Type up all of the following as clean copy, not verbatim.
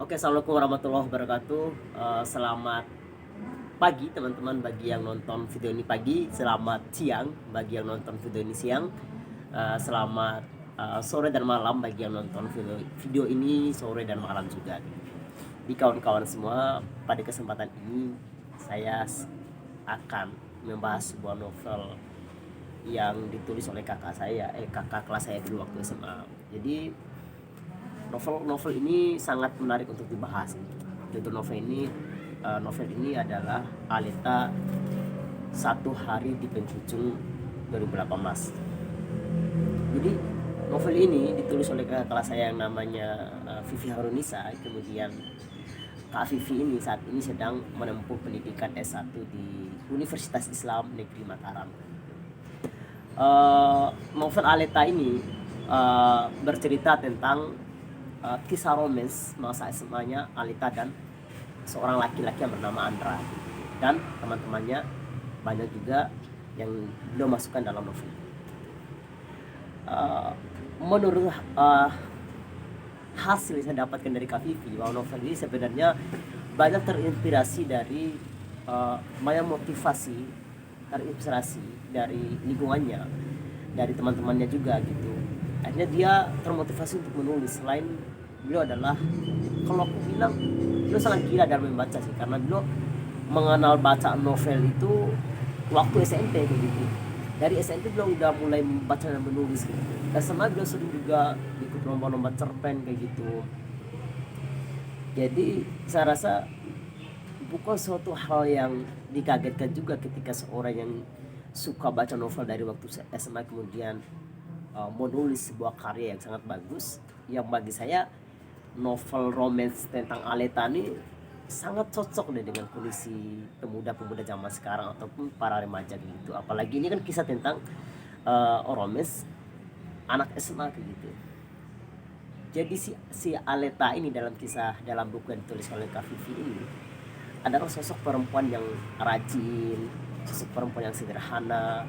Oke, assalamualaikum warahmatullahi wabarakatuh. Selamat pagi teman-teman bagi yang nonton video ini pagi. Selamat siang bagi yang nonton video ini siang. Selamat sore dan malam bagi yang nonton video ini sore dan malam juga. Di kawan-kawan semua, pada kesempatan ini saya akan membahas sebuah novel yang ditulis oleh kakak kelas saya dulu waktu SMA. Jadi novel ini sangat menarik untuk dibahas. Judul novel ini adalah Aleta Satu Hari di Pencucung 2018. Jadi novel ini ditulis oleh kakak kelas saya yang namanya Vivi Harunisa. Kemudian Kak Vivi ini saat ini sedang menempuh pendidikan S1 di Universitas Islam Negeri Mataram. Novel Aleta ini bercerita tentang kisah romance masa SMA-nya Alita dan seorang laki-laki yang bernama Andra, dan teman-temannya banyak juga yang belum masukkan dalam novel. Menurut hasil yang saya dapatkan dari Kak Vivi, bahwa novel ini sebenarnya banyak terinspirasi dari banyak motivasi, terinspirasi dari lingkungannya, dari teman-temannya juga gitu. Akhirnya dia termotivasi untuk menulis. Selain beliau adalah, kalau aku bilang, beliau sangat gila dalam membaca sih, karena beliau mengenal baca novel itu waktu SMP gitu. Dari SMP beliau udah mulai membaca dan menulis gitu. Dan sama beliau sering juga ikut lomba-lomba cerpen kayak gitu. Jadi saya rasa bukan suatu hal yang dikagetkan juga ketika seorang yang suka baca novel dari waktu SMA kemudian menulis sebuah karya yang sangat bagus, yang bagi saya novel romance tentang Aleta ini sangat cocok deh dengan kondisi pemuda-pemuda zaman sekarang ataupun para remaja gitu. Apalagi ini kan kisah tentang romance anak SMA kayak gitu. Jadi si Aleta ini dalam buku yang ditulis oleh Kak Vivi ini adalah sosok perempuan yang rajin, sosok perempuan yang sederhana,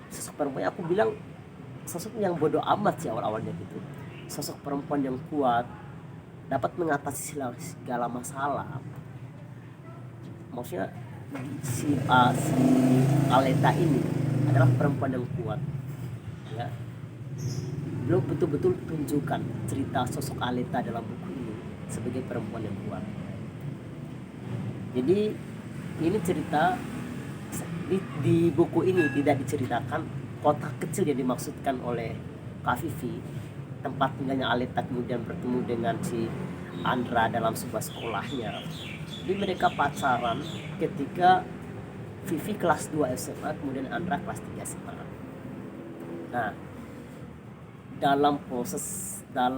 sosok perempuan yang aku bilang sosok yang bodoh amat sih awal-awalnya gitu. Sosok perempuan yang kuat, dapat mengatasi segala masalah. Maksudnya si Aleta ini adalah perempuan yang kuat, ya. Belum betul-betul tunjukkan cerita sosok Aleta dalam buku ini sebagai perempuan yang kuat. Jadi ini cerita di buku ini tidak diceritakan kota kecil yang dimaksudkan oleh Kak Vivi, tempat tinggalnya Aleta kemudian bertemu dengan si Andra dalam sebuah sekolahnya. Jadi mereka pacaran ketika Vivi kelas 2 SMA, kemudian Andra kelas 3 SMA. Nah, dalam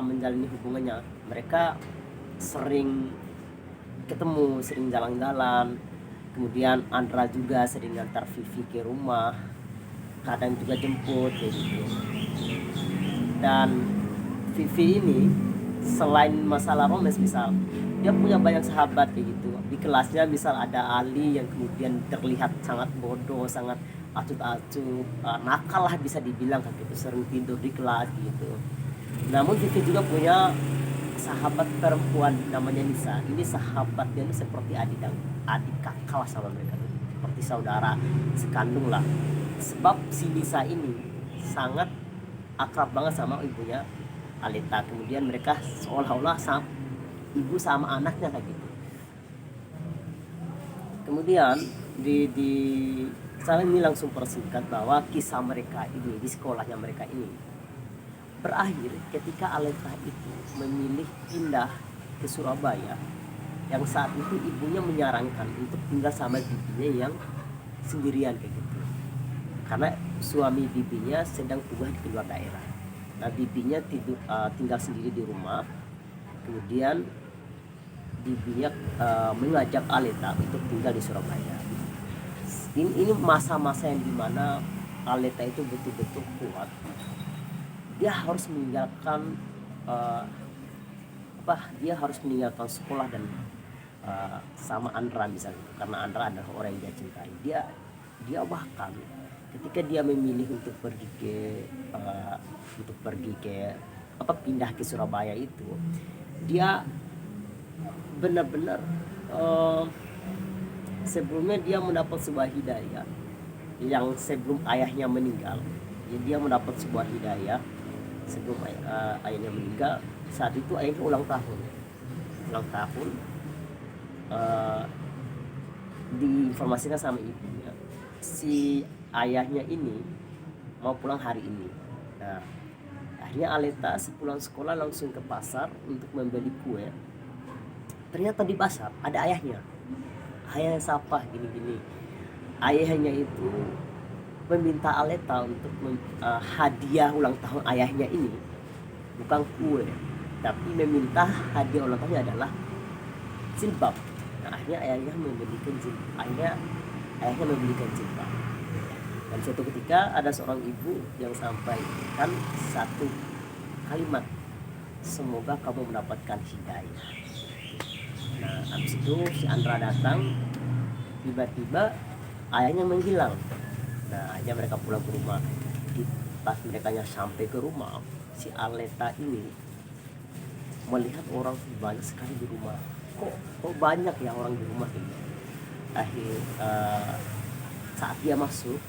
menjalani hubungannya, mereka sering ketemu, sering jalan-jalan. Kemudian Andra juga sering ngantar Vivi ke rumah, kadang juga jemput kayak gitu. Dan Vivi ini selain masalah romance, misal dia punya banyak sahabat kayak gitu. Di kelasnya misal ada Ali yang kemudian terlihat sangat bodoh, sangat acut-acut, nakal lah bisa dibilang kayak gitu, sering tidur di kelas gitu. Namun Vivi juga punya sahabat perempuan namanya Nisa. Ini sahabatnya ini seperti adik kakak sama mereka, seperti saudara sekandung lah. Sebab si Nisa ini sangat akrab banget sama ibunya Aleta. Kemudian mereka seolah-olah ibu sama anaknya kayak gitu. Kemudian di saya ini langsung persingkat bahwa kisah mereka ini di sekolahnya mereka ini berakhir ketika Aleta itu memilih pindah ke Surabaya, yang saat itu ibunya menyarankan untuk tinggal sama bibinya yang sendirian kayak gitu, karena suami bibinya sedang tugas di luar daerah. Nah, bibinya tinggal sendiri di rumah. Kemudian bibinya mengajak Aleta untuk tinggal di Surabaya. Ini masa-masa yang dimana Aleta itu betul-betul kuat. Dia harus meninggalkan dia harus meninggalkan sekolah dan sama Andra misalnya, karena Andra adalah orang yang dia cintai. Dia bahkan ketika dia memilih untuk pergi ke pindah ke Surabaya itu, dia benar-benar eh, sebelumnya dia mendapat sebuah hidayah yang sebelum ayahnya meninggal. Ya, dia mendapat sebuah hidayah sebelum ayahnya meninggal. Saat itu ayahnya ulang tahun, eh, diinformasikan sama ibunya si ayahnya ini mau pulang hari ini. Nah, akhirnya Aleta sepulang sekolah langsung ke pasar untuk membeli kue. Ternyata di pasar ada ayahnya siapa gini-gini. Ayahnya itu meminta Aleta untuk hadiah ulang tahun ayahnya ini bukan kue, tapi meminta hadiah ulang tahunnya adalah jilbab. Nah, akhirnya ayahnya membelikan jilbab. Dan suatu ketika ada seorang ibu yang sampaikan satu kalimat, semoga kamu mendapatkan hidayah. Nah, habis itu si Andra datang, tiba-tiba ayahnya menghilang. Nah, akhirnya mereka pulang ke rumah. Pas mereka sampai ke rumah, si Aleta ini melihat orang banyak sekali di rumah. Kok banyak ya orang di rumah ini. Saat dia masuk,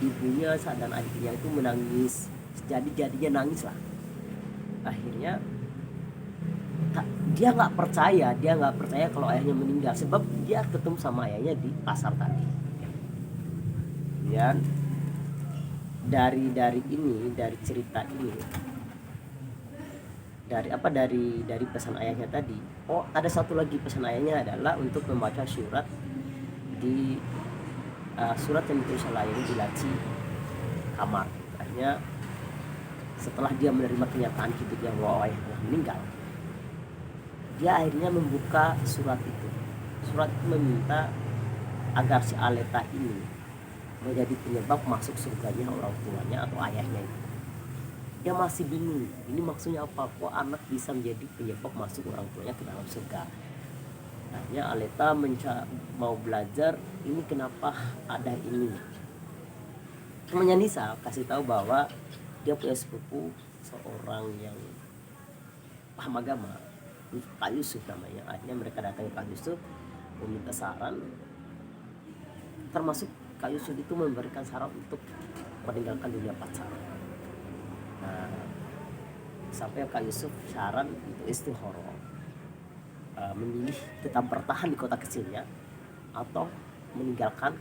ibunya dan adiknya itu menangis. Jadinya nangis lah. Akhirnya dia nggak percaya kalau ayahnya meninggal, sebab dia ketemu sama ayahnya di pasar tadi. Dan dari cerita ini, dari pesan ayahnya tadi, ada satu lagi pesan ayahnya adalah untuk membaca surat yang ditulis oleh ayahnya di laci kamar. Akhirnya setelah dia menerima kenyataan hidupnya bahwa ayahnya meninggal, dia akhirnya membuka surat itu. Surat itu meminta agar si Aleta ini menjadi penyebab masuk surganya orang tuanya atau ayahnya itu. Dia masih bingung, ini maksudnya apa? Kok anak bisa menjadi penyebab masuk orang tuanya ke dalam surga? Akhirnya Aleta mau belajar, ini kenapa ada ini. Temannya Nisa kasih tahu bahwa dia punya sepupu seorang yang paham agama, Pak Yusuf namanya. Akhirnya mereka datang ke Pak Yusuf meminta saran, termasuk Kak Yusuf itu memberikan saran untuk meninggalkan dunia pacar. Nah, sampai Kak Yusuf saran untuk istikharah, memilih tetap bertahan di kota kecilnya atau meninggalkan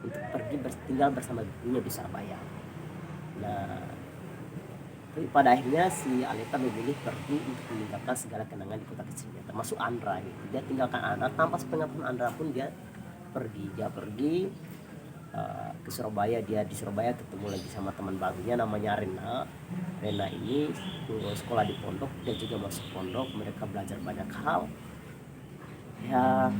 untuk pergi tinggal bersama ibunya di Surabaya. Nah, tapi pada akhirnya si Aleta memilih pergi untuk meninggalkan segala kenangan di kota kecilnya, termasuk Andra gitu. Dia tinggalkan Andra tanpa sepengetahuan Andra pun. Dia pergi ke Surabaya. Dia di Surabaya ketemu lagi sama teman barunya namanya Rena ini sekolah di pondok, dia juga masuk pondok. Mereka belajar banyak hal ya.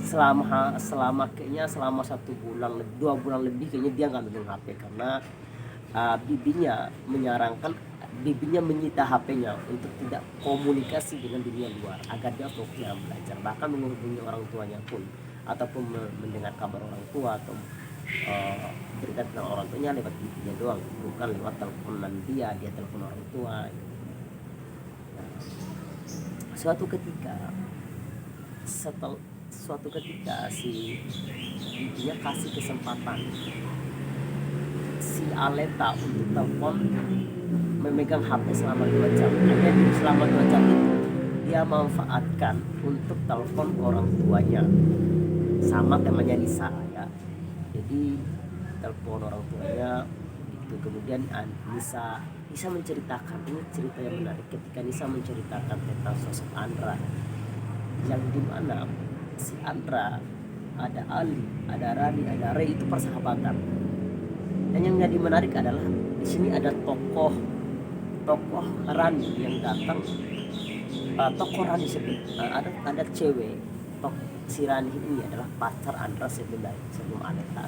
Selama 1 bulan 2 bulan lebih kayaknya dia nggak megang HP karena bibinya menyita HP-nya untuk tidak komunikasi dengan dunia luar agar dia fokus dalam belajar. Bahkan menghubungi orang tuanya pun ataupun mendengar kabar orang tua atau berita tentang orang tuanya lewat bibinya doang, bukan lewat teleponan dia telepon orang tua. Nah, suatu ketika si bibinya kasih kesempatan si Aleta untuk telepon, memegang HP selama 2 jam. Akhirnya selama 2 jam itu dia manfaatkan untuk telepon orang tuanya sama temannya Nisa ya. Jadi telepon orang tuanya itu. Kemudian Nisa menceritakan, ini cerita yang menarik ketika Nisa menceritakan tentang sosok Andra, yang dimana si Andra, ada Ali, ada Rani, ada Ray, itu persahabatan. Dan yang jadi menarik adalah di sini ada tokoh Rani yang datang. Tokoh Rani ada cewek. Si Rani ini adalah pacar Andra sebelum Aleta.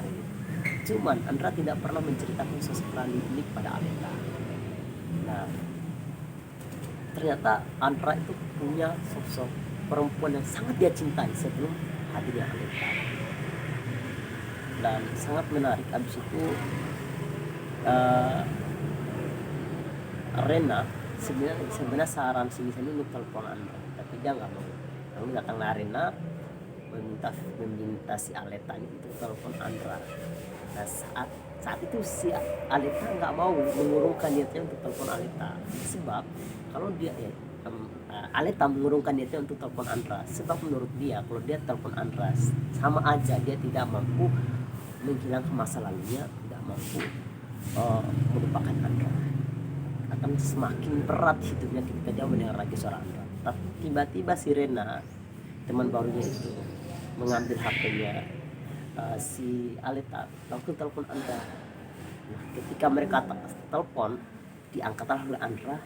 Cuman Andra tidak pernah menceritakan sosok Rani ini kepada Aleta. Nah, ternyata Andra itu punya sosok perempuan yang sangat dia cintai sebelum hadirnya Aleta. Dan sangat menarik. Abis itu Rena sebenarnya saran si Nisa ini untuk telepon Andra, tapi dia nggak mau. Lalu datanglah Rena meminta si Aleta ini untuk telepon Andra. Nah, saat itu si Aleta nggak mau mengurungkan niatnya untuk telepon Aleta, sebab kalau dia Aleta mengurungkan niatnya untuk telepon Andra, sebab menurut dia kalau dia telepon Andra sama aja dia tidak mampu menghilangkan masa lalunya, tidak mampu melupakan Andra, akan semakin berat hidupnya ketika dia mendengar lagi suara Andra. Tapi tiba-tiba si Rena, teman barunya itu, mengambil HP-nya si Aleta, lalu telepon Andra. Nah, ketika mereka telepon, diangkatlah oleh Andra.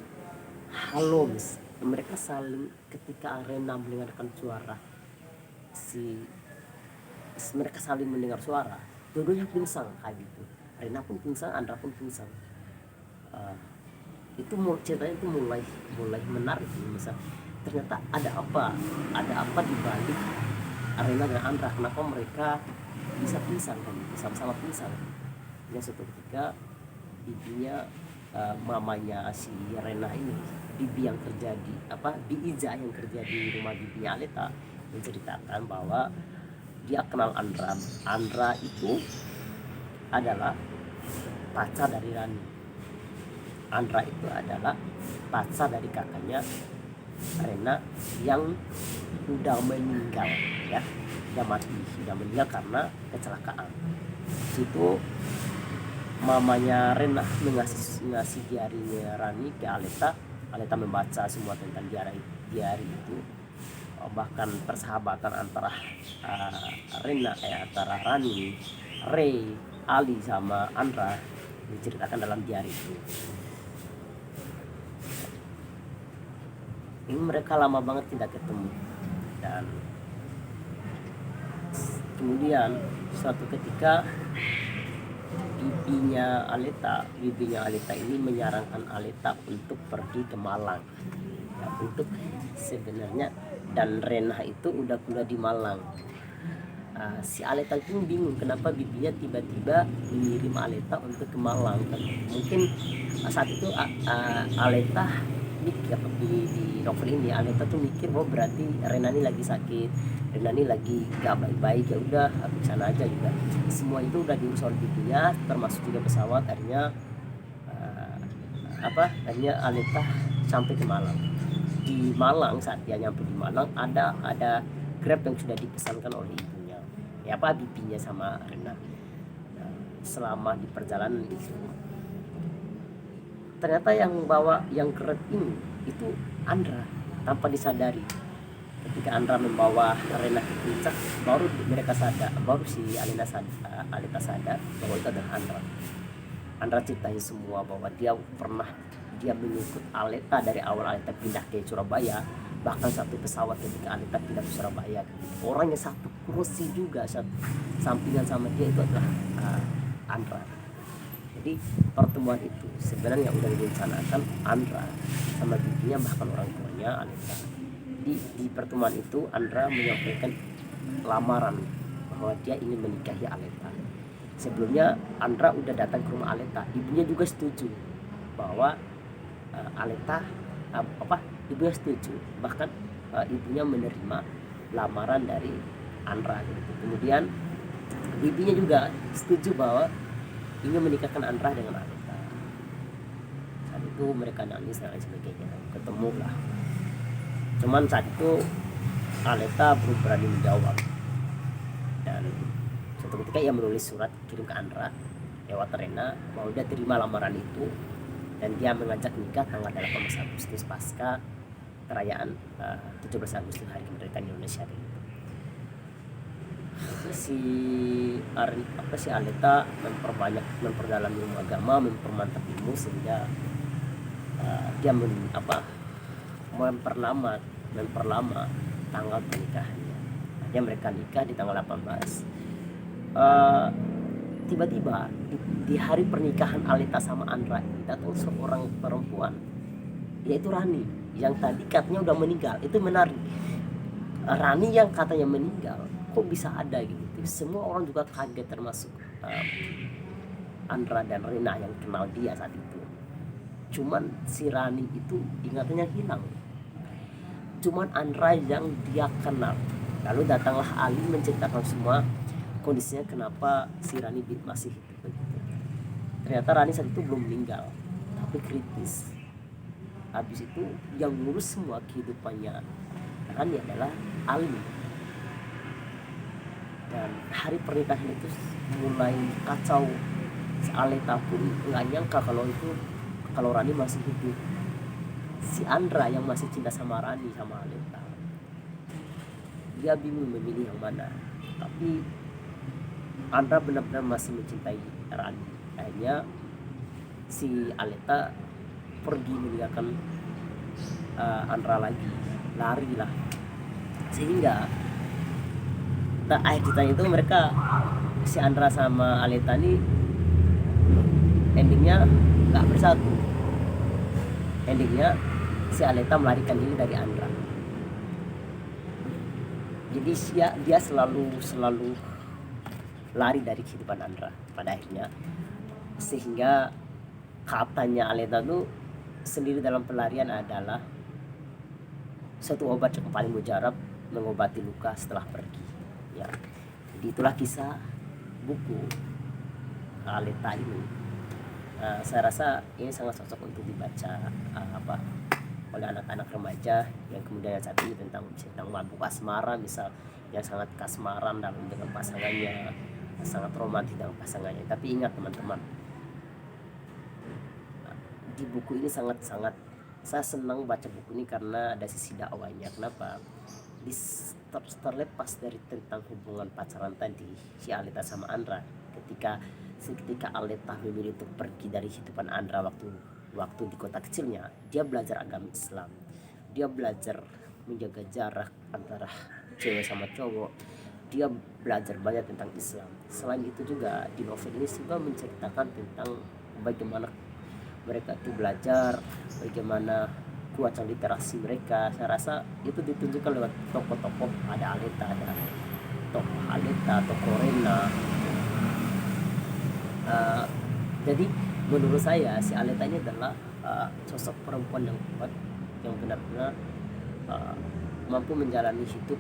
Halo Miss. Mereka saling, ketika Rena mendengarkan suara mereka saling mendengar suara, dua-duanya pingsan kayak gitu. Rena pun pingsan, Andra pun pingsan. Itu ceritanya itu mulai menarik. Misal ternyata ada apa di balik Rena dan Andra, kenapa mereka bisa pingsan kan, sama-sama pingsan. Yang suatu ketika bibinya mamanya si Rena ini, bibi Iza yang kerja di rumah bibinya Aleta, menceritakan bahwa dia kenal Andra. Andra itu adalah pacar dari Rani. Andra itu adalah pacar dari kakaknya Rena yang udah meninggal, ya, sudah meninggal karena kecelakaan. Situ mamanya Rena ngasih diarinya Rani ke Aleta. Aleta membaca semua tentang diari itu, bahkan persahabatan antara antara Rani, Ray, Ali sama Andra diceritakan dalam diari itu. Ini mereka lama banget tidak ketemu, dan kemudian suatu ketika bibinya Aleta ini menyarankan Aleta untuk pergi ke Malang, ya, untuk sebenarnya, dan Rena itu udah kuliah di Malang. Si Aleta itu bingung kenapa bibinya tiba-tiba mengirim Aleta untuk ke Malang. Mungkin saat itu Aleta mikir di novel ini, Aleta tuh mikir bahwa berarti Rena ini lagi sakit, Rena ini lagi gak baik-baik, ya udah ke sana aja juga. Semua itu udah diurus oleh bibinya, termasuk juga pesawat. Akhirnya Aleta sampai ke Malang. Di Malang, saat dia nyampe di Malang, ada Grab yang sudah dipesankan oleh ibunya, bibinya sama Rena. Nah, selama di perjalanan itu ternyata yang Grab ini itu Andra, tanpa disadari. Ketika Andra membawa Rena ke puncak, baru si Aleta sadar bahwa itu adalah Andra. Andra ceritain semua bahwa dia mengikut Aleta dari awal Aleta pindah ke Surabaya, bahkan satu pesawat ketika Aleta pindah ke Surabaya. Orangnya satu kursi juga, sampingan sama dia itu adalah Andra. Jadi pertemuan itu sebenarnya udah direncanakan Andra sama bibinya, bahkan orang tuanya Aleta. Di pertemuan itu Andra menyampaikan lamaran bahwa dia ingin menikahi Aleta. Sebelumnya Andra udah datang ke rumah Aleta, ibunya juga setuju bahwa ibunya setuju, bahkan ibunya menerima lamaran dari Andra gitu. Kemudian bibinya juga setuju bahwa ingin menikahkan Andra dengan Aleta. Saat itu mereka nangis dan lain sebagainya, ketemu lah. Cuman saat itu Aleta belum berani menjawab, dan suatu ketika ia menulis surat kirim ke Andra lewat Rena bahwa dia terima lamaran itu, dan dia mengajak nikah tanggal 18 Agustus pasca perayaan 17 Agustus hari kemerdekaan Indonesia. Si Aleta memperdalam ilmu agama, mempermantap ilmu, sehingga dia memperlama tanggal pernikahannya. Akhirnya mereka nikah di tanggal 18. Tiba-tiba di hari pernikahan Aleta sama Andra ini datang seorang perempuan, yaitu Rani, yang tadi katanya udah meninggal. Itu menarik, Rani yang katanya meninggal kok bisa ada gitu. Semua orang juga kaget, termasuk Andra dan Rena yang kenal dia saat itu. Cuman si Rani itu ingatannya hilang. Cuman Andra yang dia kenal. Lalu datanglah Ali menceritakan semua kondisinya kenapa si Rani masih hidup begitu. Ternyata Rani saat itu belum meninggal, tapi kritis. Habis itu yang ngurus semua kehidupannya Rani adalah Ali. Dan hari pernikahan itu mulai kacau. Si Aleta pun nggak nyangka kalau Rani masih hidup. Si Andra yang masih cinta sama Rani sama Aleta, dia bingung memilih yang mana. Tapi Andra benar-benar masih mencintai Rani. Akhirnya si Aleta pergi meninggalkan Andra lagi, lari lah. Sehingga akhir ceritanya itu mereka, si Andra sama Aleta ini endingnya nggak bersatu. Endingnya si Aleta melarikan diri dari Andra. Jadi dia selalu lari dari kehidupan Andra pada akhirnya. Sehingga katanya Aleta tuh sendiri dalam pelarian adalah satu obat yang paling mujarab mengobati luka setelah pergi. Ya, jadi itulah kisah buku Aleta ini. Saya rasa ini sangat cocok untuk dibaca oleh anak-anak remaja yang kemudian saat ini tentang mabuk asmara, misal yang sangat kasmaran dengan pasangannya, sangat romantis dengan pasangannya. Tapi ingat teman-teman, di buku ini sangat-sangat saya senang baca buku ini karena ada sisi dakwahnya. Kenapa? Terlepas dari tentang hubungan pacaran tadi si Aleta sama Andra, ketika Aleta memilih untuk pergi dari kehidupan Andra waktu di kota kecilnya, dia belajar agama Islam, dia belajar menjaga jarak antara cewek sama cowok, dia belajar banyak tentang Islam. Selain itu juga di novel ini juga menceritakan tentang bagaimana mereka itu belajar, bagaimana kuatnya literasi mereka. Saya rasa itu ditunjukkan lewat tokoh-tokoh. Ada Aleta, ada tokoh Aleta, tokoh Rena. Jadi menurut saya si Aleta ini adalah sosok perempuan yang kuat, yang benar-benar mampu menjalani hidup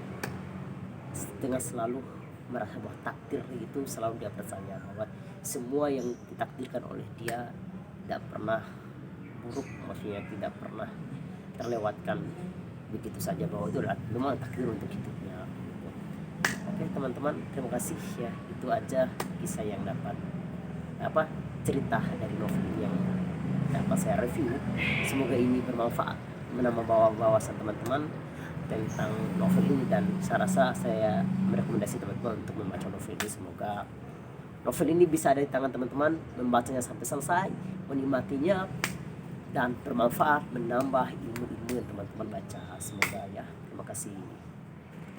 dengan selalu merasa bahwa takdir itu selalu dia percaya bahwa semua yang ditakdirkan oleh dia tidak pernah buruk, maksudnya tidak pernah terlewatkan begitu saja, bahwa itu adalah memang takdir untuk hidupnya. Oke teman-teman, terima kasih ya, itu aja kisah yang dapat cerita dari novel yang dapat saya review. Semoga ini bermanfaat, menambah wawasan teman-teman tentang novel ini, dan saya rasa saya merekomendasi teman-teman untuk membaca novel ini. Semoga novel ini bisa ada di tangan teman-teman, membacanya sampai selesai, menikmatinya, dan bermanfaat, menambah ilmu-ilmu yang teman-teman baca. Semoga ya. Terima kasih.